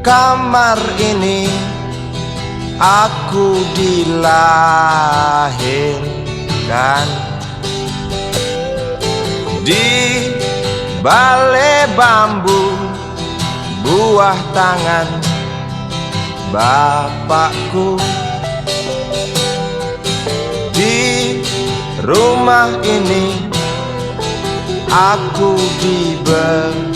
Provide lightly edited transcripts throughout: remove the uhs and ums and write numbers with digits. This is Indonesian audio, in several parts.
kamar ini aku dilahirkan. Di balai bambu buah tangan bapakku. Di rumah ini aku dibesarkan.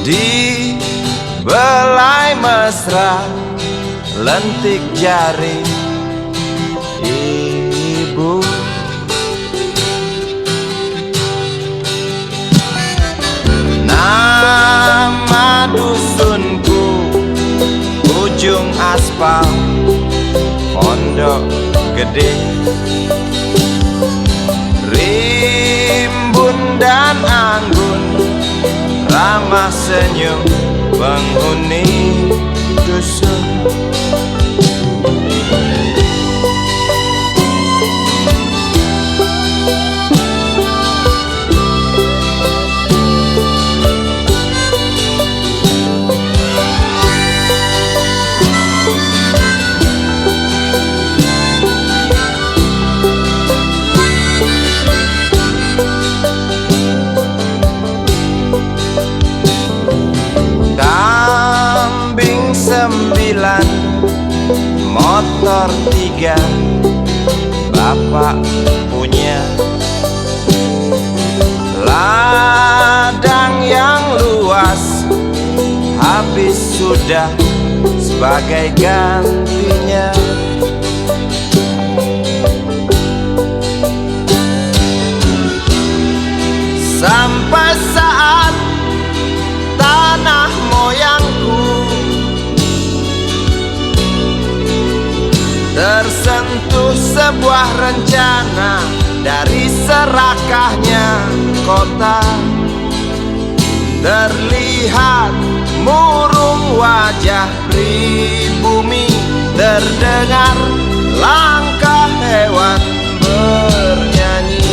Di belai mesra lentik jari ibu. Nama dusunku ujung aspal Pondok Gede. Rimbun dan anggun ramah senyum penghuni dusun. Kambing 9, motor 3 bapak punya. Ladang yang luas habis sudah sebagai gantinya. Sampai saat tanah moyangku tersentuh sebuah rencana dari serakahnya kota. Terlihat murung wajah pribumi, terdengar langkah hewan bernyanyi.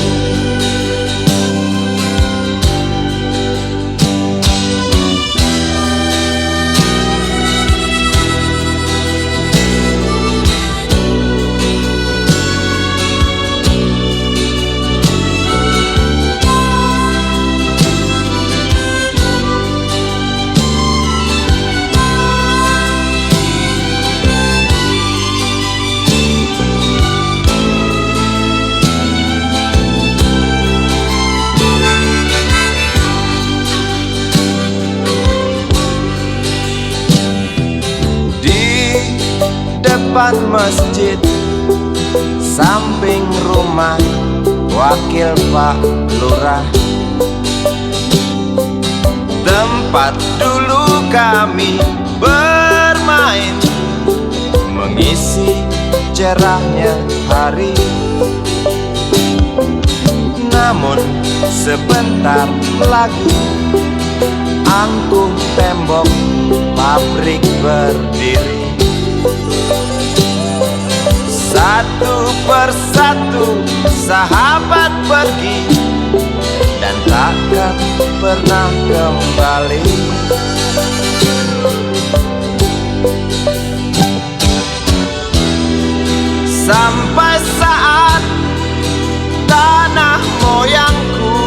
Depan masjid samping rumah wakil Pak Lurah, tempat dulu kami bermain mengisi cerahnya hari. Namun sebentar lagi angkuh tembok pabrik berdiri. Satu persatu sahabat pergi dan takkan pernah kembali. Sampai saat tanah moyangku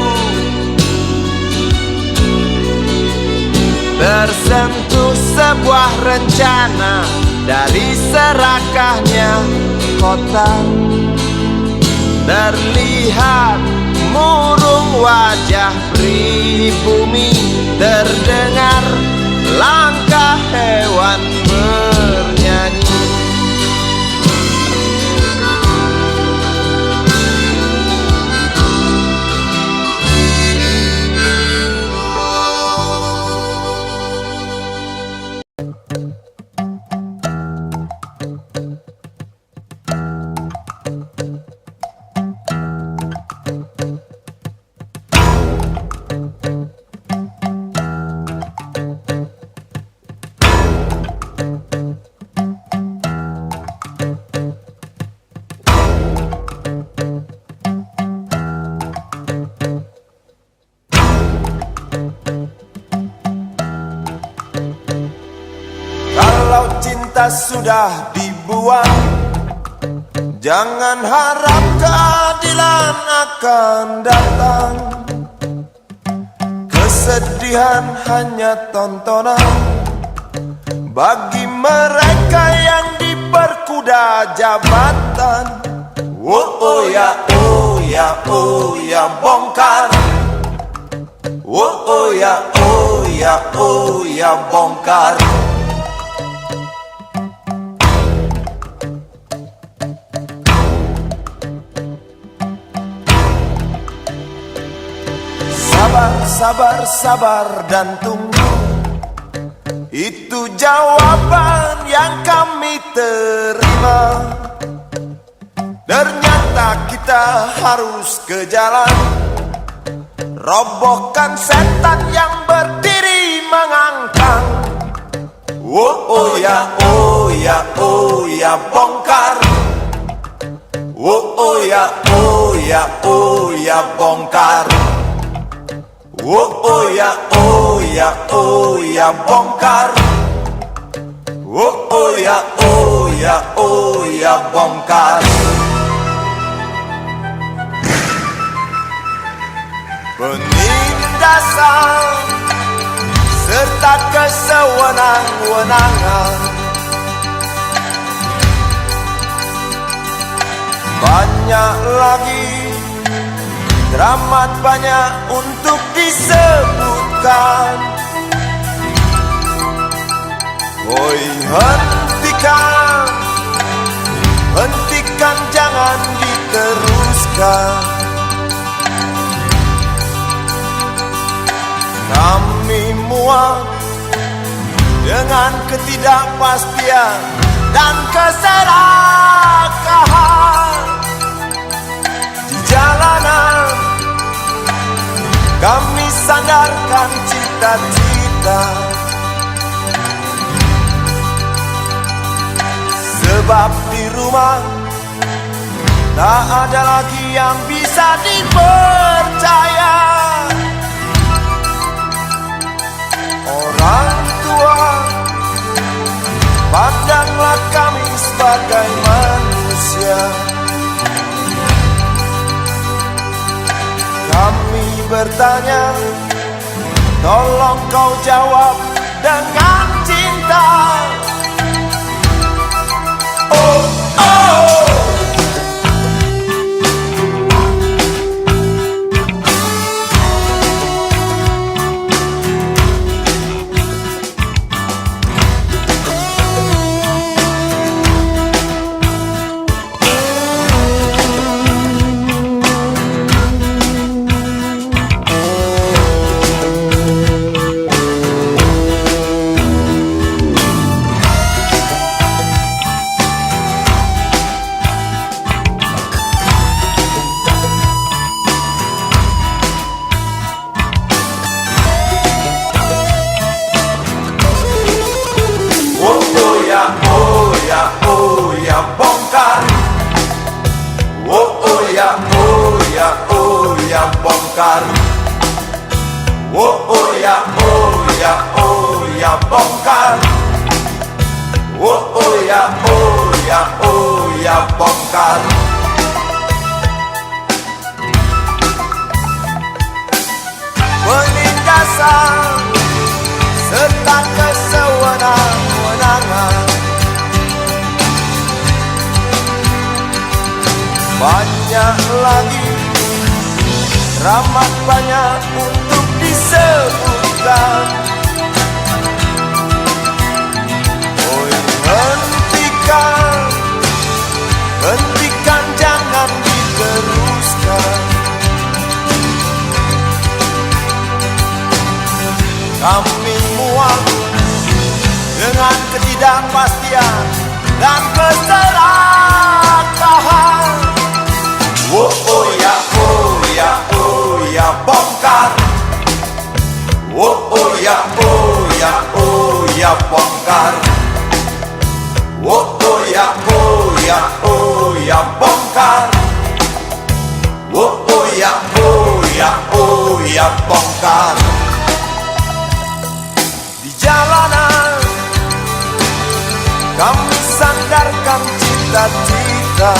tersentuh sebuah rencana dari serakahnya kota. Terlihat murung wajah pribumi, terdengar langkah hewan bernyanyi. cinta sudah dibuang, jangan harap keadilan akan datang. Kesedihan hanya tontonan bagi mereka yang diperkuda jabatan. Oh ya, oh ya, oh ya, bongkar. Oh ya, oh ya, oh ya, bongkar. Sabar, sabar, sabar dan tunggu, itu jawaban yang kami terima. Ternyata kita harus ke jalan, robohkan setan yang berdiri mengangkang. Oh ya, oh ya, oh ya, bongkar. Oh ya, oh ya, oh ya, bongkar. Oh ya, oh ya, oh ya, bongkar. Oh ya, oh ya, oh ya, bongkar. Penindasan serta kesewenang-wenangan, banyak lagi, teramat banyak untuk disebutkan. Woi, hentikan, hentikan, jangan diteruskan. Kami muak dengan ketidakpastian dan keserakahan di jalanan. Kami sandarkan cita-cita, sebab di rumah tak ada lagi yang bisa dipercaya. Orang tua, pandanglah kami sebagai manusia. Kami bertanya, tolong kau jawab dengan cinta. Oh, oh. Bongkar. Oh ya, oh ya, oh ya, bongkar. Oh ya, oh ya, oh ya, bongkar. Penindasan serta kesewenang-wenangan, banyak lagi, teramat banyak untuk disebutkan. Oh, hentikan, hentikan, jangan diteruskan. Kami muak dengan ketidakpastian dan keserakahan. Oh ya, oh ya, oh ya, bongkar. Oh ya, oh ya, oh ya, bongkar. Oh ya, oh ya, oh ya, bongkar. Oh ya, oh ya, oh ya, bongkar. Di jalanan cita-cita.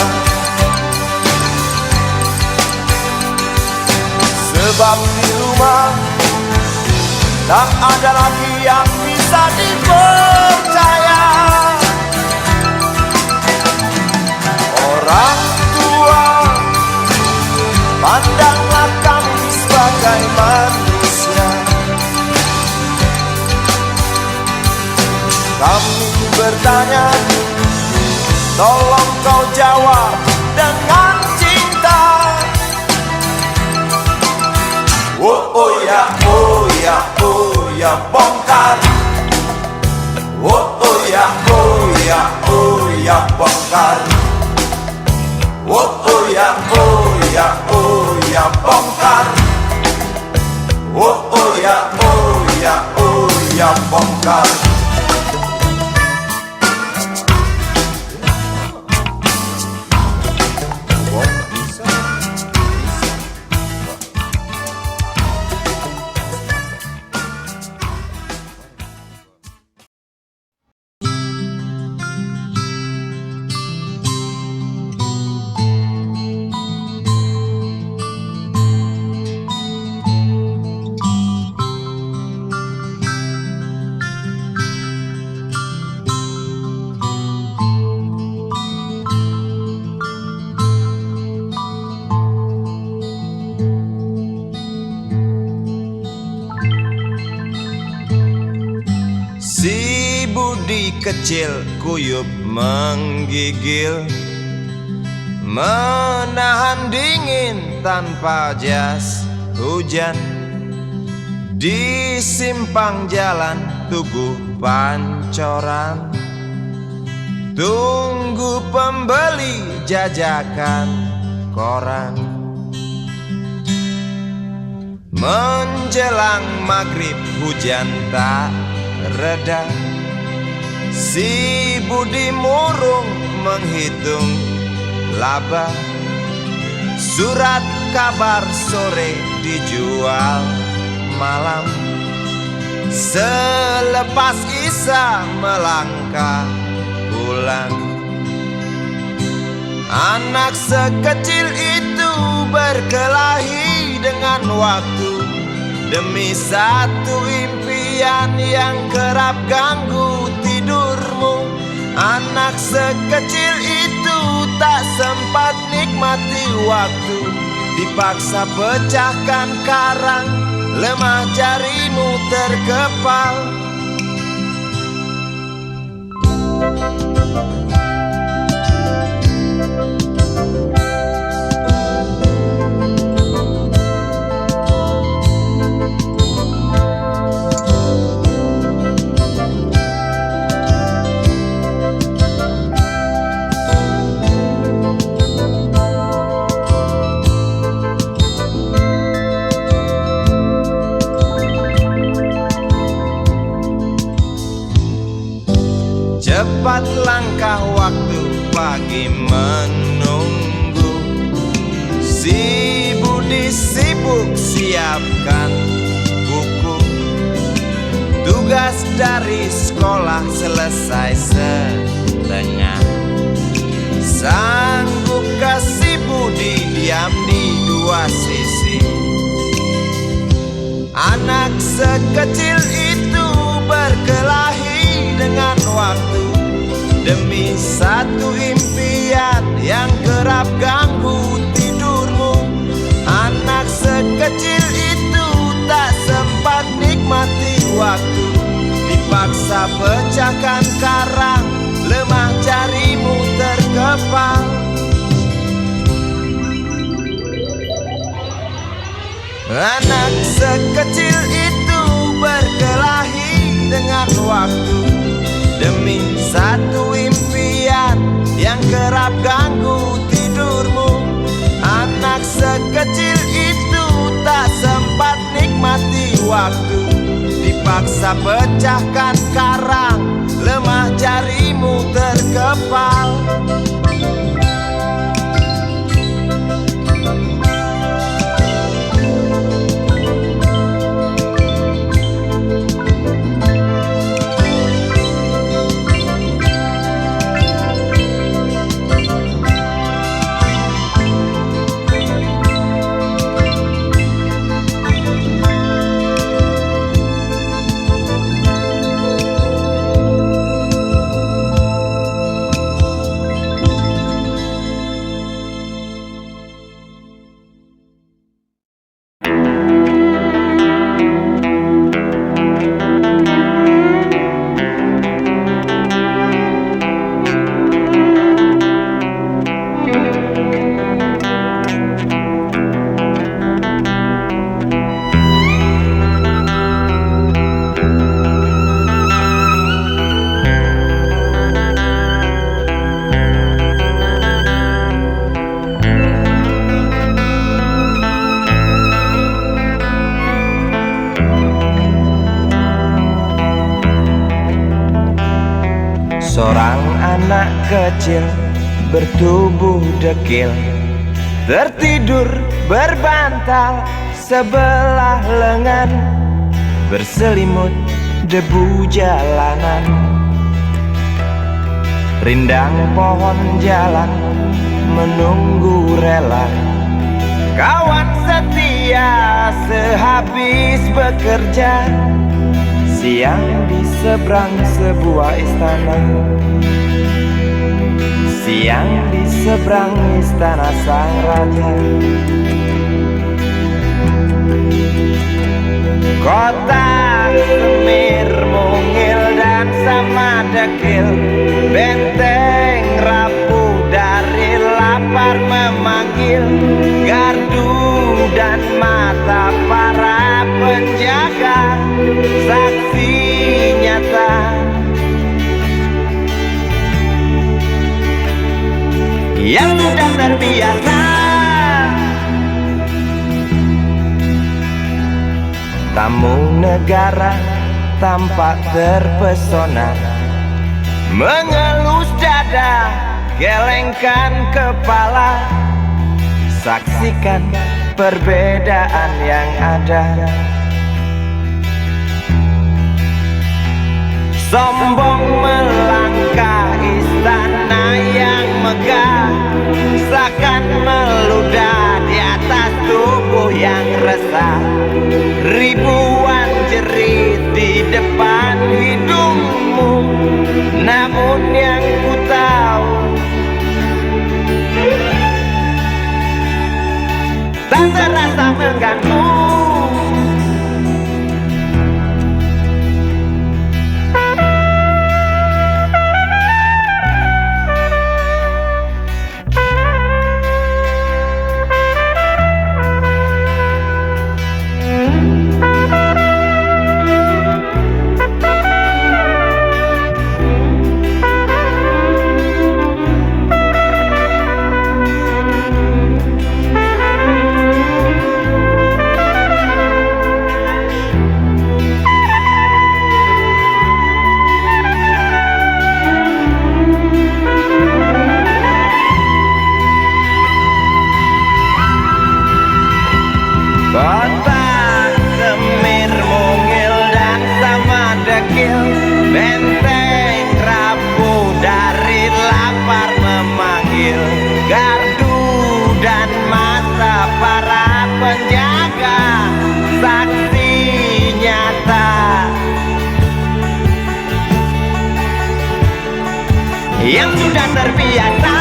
Sebab di rumah tak ada lagi yang bisa dipercaya. Orang tua, pandanglah kami sebagai manusia. Kami bertanya, tolong kau jawab dengan cinta. Oh ya, oh ya, oh ya, bongkar. Oh ya, oh ya, oh ya, bongkar. Oh ya, oh ya, oh ya, bongkar. Oh ya, oh ya, oh ya, bongkar. Si Budi kecil kuyup menggigil, menahan dingin tanpa jas hujan. Di simpang jalan Tugu Pancoran, tunggu pembeli jajakan koran. Menjelang maghrib hujan tak reda, si Budi murung menghitung laba. Surat kabar sore dijual malam. Selepas Isya melangkah pulang. Anak sekecil itu berkelahi dengan waktu demi satu impian yang kerap ganggu tidurmu. Anak sekecil itu tak sempat nikmati waktu, dipaksa pecahkan karang, lemah jarimu terkepal. Cepat langkah waktu, pagi menunggu. Si Budi sibuk siapkan buku. Tugas dari sekolah selesai setengah. Sanggupkah si Budi diam di dua sisi? Anak sekecil itu berkelahi dengan waktu demi satu impian yang kerap ganggu tidurmu. Anak sekecil itu tak sempat nikmati waktu, dipaksa pecahkan karang, lemah jarimu terkepal. Anak sekecil itu berkelahi dengan waktu demi satu impian yang kerap ganggu tidurmu. Anak sekecil itu tak sempat nikmati waktu, dipaksa pecahkan karang, lemah jarimu terkepal. Seorang anak kecil bertubuh dekil tertidur berbantal sebelah lengan, berselimut debu jalanan. Rindang pohon jalan menunggu rela, kawan setia sehabis bekerja. Siang di seberang sebuah istana, siang di seberang istana sang raja. Kota Semir mungil dan sama dekil, benteng rapuh dari lapar memanggil. Gardu dan mata para penjaga, saksi nyata yang sudah terbiasa. Tamu negara tampak terpesona, mengelus dada, gelengkan kepala. Saksikan perbedaan yang ada. Sombong melangkah istana yang megah, seakan meludah di atas tubuh yang resah. Ribuan jerit di depan hidungmu, namun yang ku tahu tak terasa mengganggu. Kota Semir mungil dan sama dekil, benteng rapuh dari lapar memanggil. Gardu dan mata para penjaga, saksi nyata yang sudah terbiasa.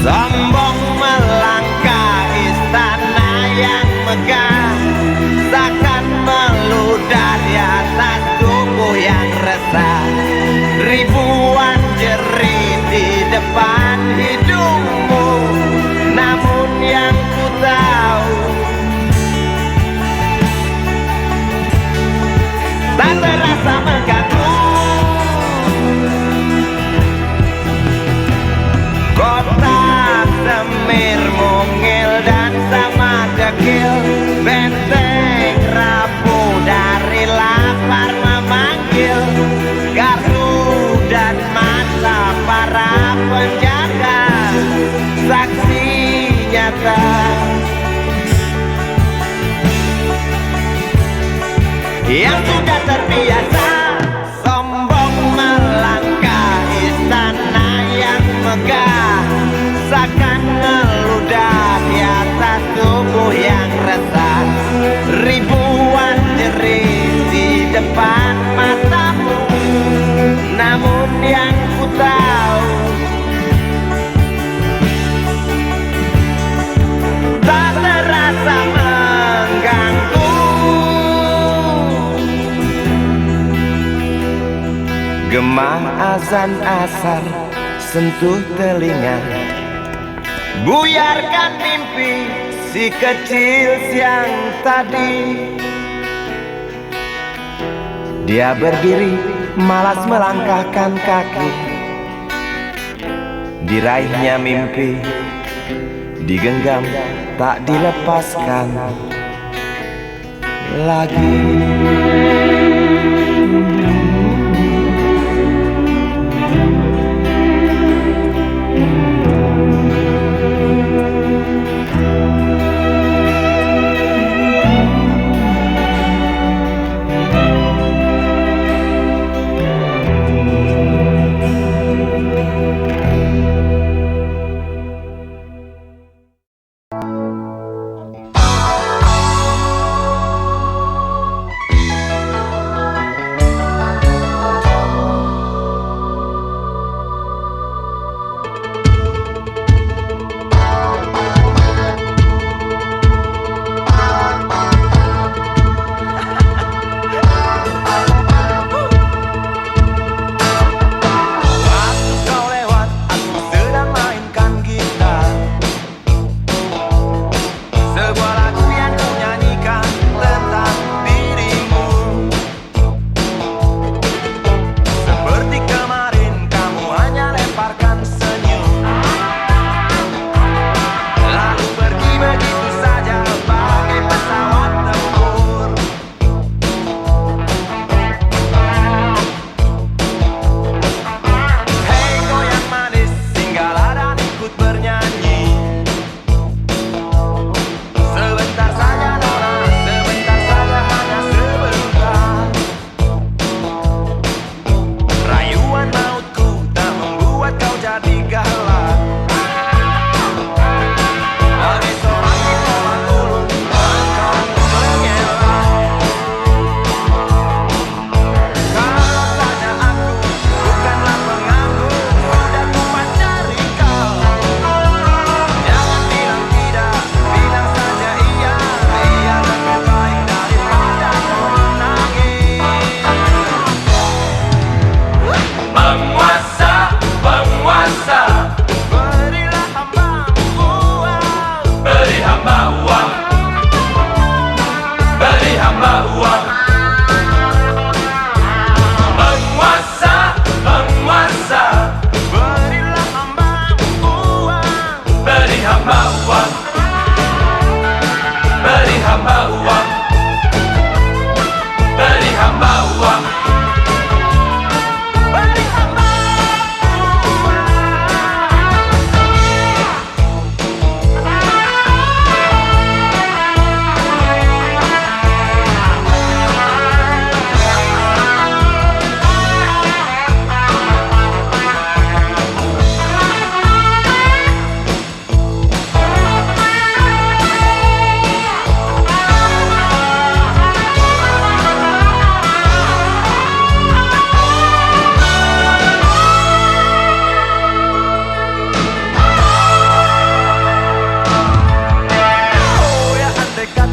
Sombong melangkah istana yang megah, seakan meludah di atas tubuh yang resah. Ribuan jerit di depan hidungmu, namun yang ku tahu tak terasa mengganggu. Kota Semir mungil dan sama dekil, benteng rapuh dari lapar memanggil. Gardu dan mata para penjaga, saksi nyata yang sudah terbiasa. Sombong melangkah istana yang megah, seakan meludah di atas tubuh yang resah. Ribuan jerit di depan matamu, namun yang ku tahu tak terasa mengganggu. Gemah azan asar sentuh telinga, buyarkan mimpi si kecil siang tadi. Dia berdiri malas melangkahkan kaki, diraihnya mimpi, digenggam tak dilepaskan lagi.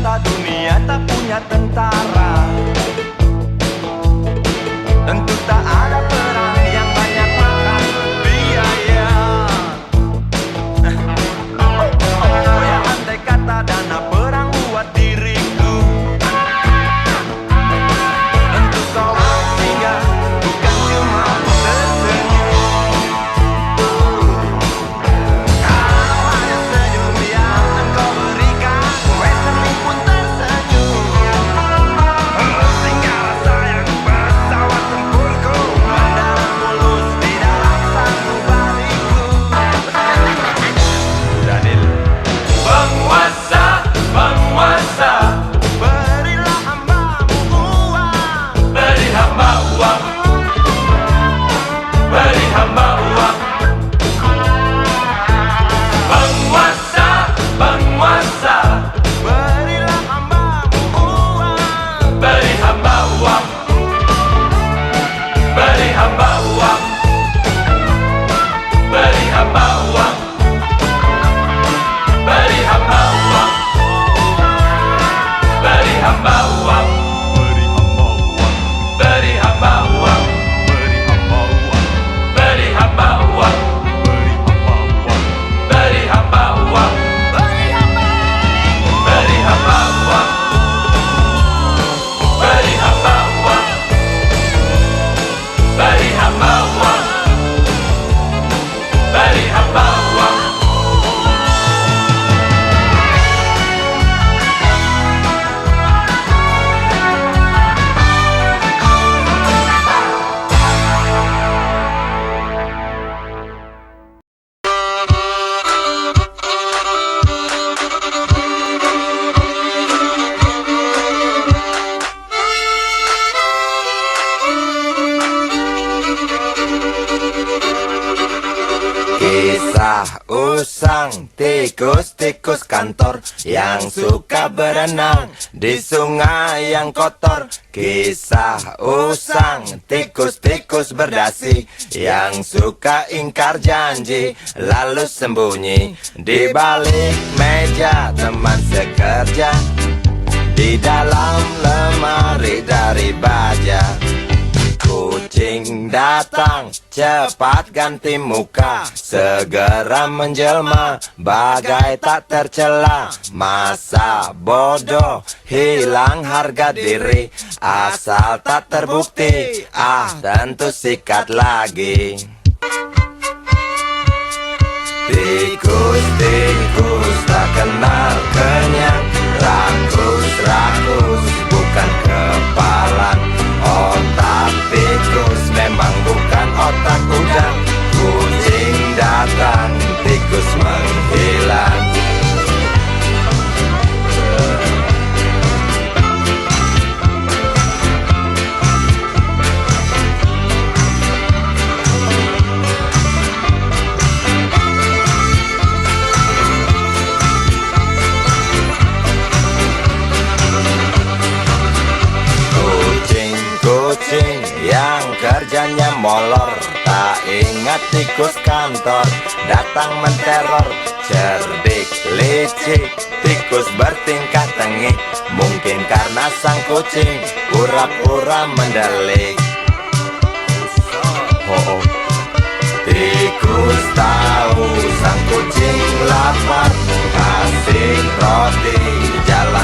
kata dunia tak punya tentara, tentu tak ada perang yang banyak makan biaya. Oh ya, andai kata dana perang buat diriku, tentu kau bertinggal bukan cuma tersenyum. Kalau hanya senyum yang engkau berikan, western pun tersenyum. Tinggal sayang pesawat tempurku mendarat mulus di dalam sanubariku. Daniel. Penguasa, penguasa, Berilah hambamu uang, beri hamba uang, beri hamba uang. Penguasa, penguasa, berilah hambamu uang, beri hamba uang, beri hamba uang, beri hamba uang, beri hamba uang, beri hamba uang, beri hamba uang, beri hamba uang, beri hamba uang, beri hamba uang, beri hamba beri hamba uang, beri hamba uang, beri hamba uang, beri hamba uang. Kisah usang tikus-tikus kantor yang suka berenang di sungai yang kotor. Kisah usang tikus-tikus berdasi yang suka ingkar janji lalu sembunyi di balik meja teman sekerja, di dalam lemari dari baja. Kucing datang, cepat ganti muka, segera menjelma, bagai tak tercela. Masa bodoh, hilang harga diri, asal tak terbukti, tentu sikat lagi. Tikus-tikus tak kenal kenyang, rakus-rakus bukan kepalang. Otak tikus memang bukan otak udang. Kucing datang, tikus menghilang. Kucing yang kerjanya molor, tak ingat tikus kantor, datang menteror. Cerdik, licik, tikus bertingkah tengik, mungkin karena sang kucing pura-pura mendelik. Tikus tahu sang kucing lapar, kasih roti, jalan